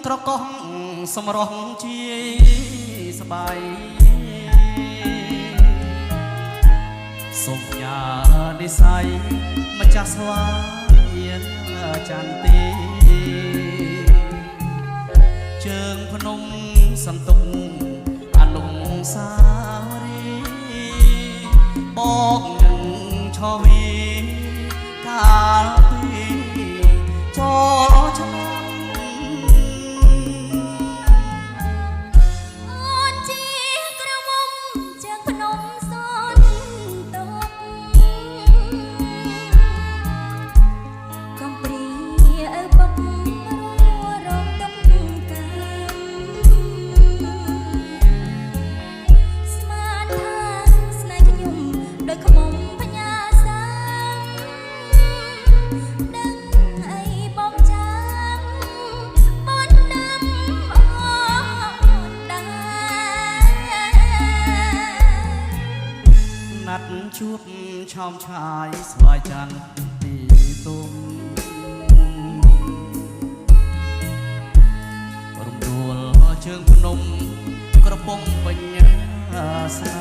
ត្រកោះសម្រស់ជាស្បៃសុំញ៉ានិស័យម្ចាស់ស្វាយចន្ទទីជើងភ្នំសន្ទុំអនុសាវរីយ៍បកនឹងឆវីកាលពីចូលឆ្នាំជួបឆោមឆាយស្វាយច័ន្ទទីទុំរំដួលជើងភ្នំក្រពុំបញ្ញាស្នា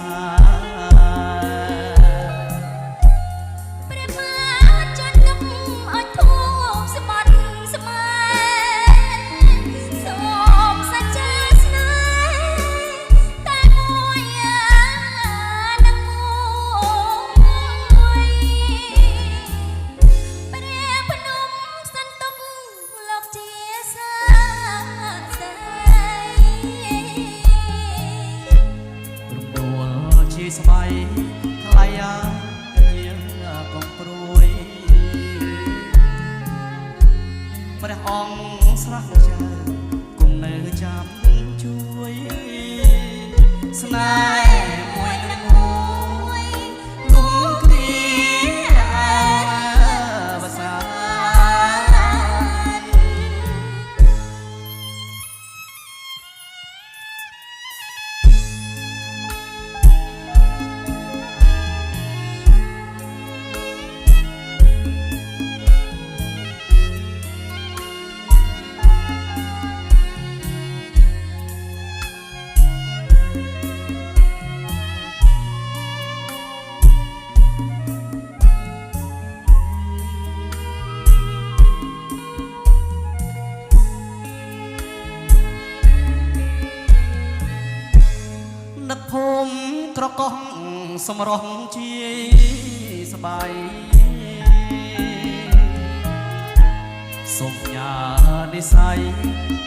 ស្បៃថ្លៃកងព្រួយព្រះអង្គស្រះចៅគង់នៅចាំជួយស្នេហ៍មួយនឹងមួយគុំគ្នាភាសានឹកភូមិត្រកោះសម្រស់ជាស្បៃសុំញ៉ានិស័យ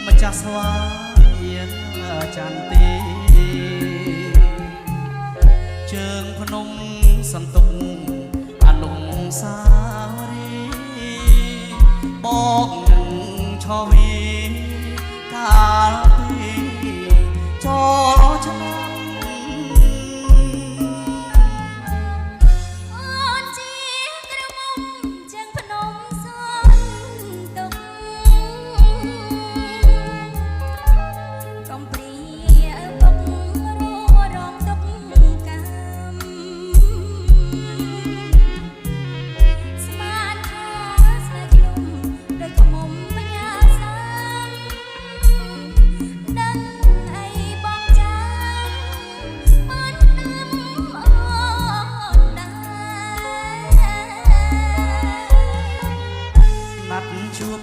ម្ចាស់ស្វាយចន្ទទីជើងភ្នំសន្ទុំអនុសាវរីយ៍បកនឹងឆវីកាលពីចូលឆ្នាំជួប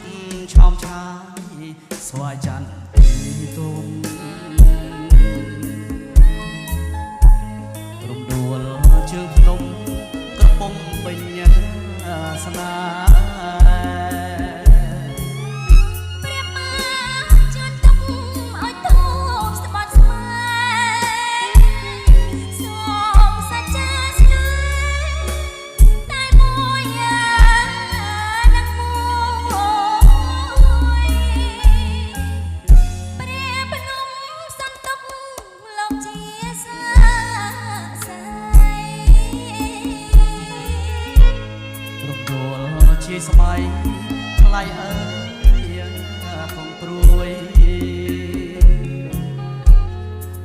ឆោមឆាយស្វាយច័ន្ទទីទុំរំដួលជើងភ្នំក្រពុំបញ្ញាស្នាជាស្បៃថ្លៃអើយកងព្រួយ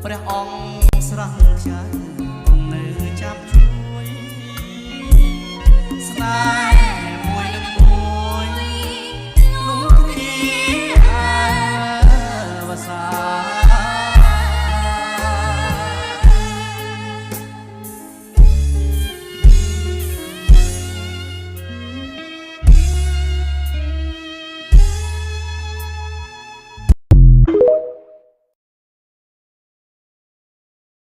ព្រះអង្គស្រះចៅគង់នៅចាំជួយស្នេហ៍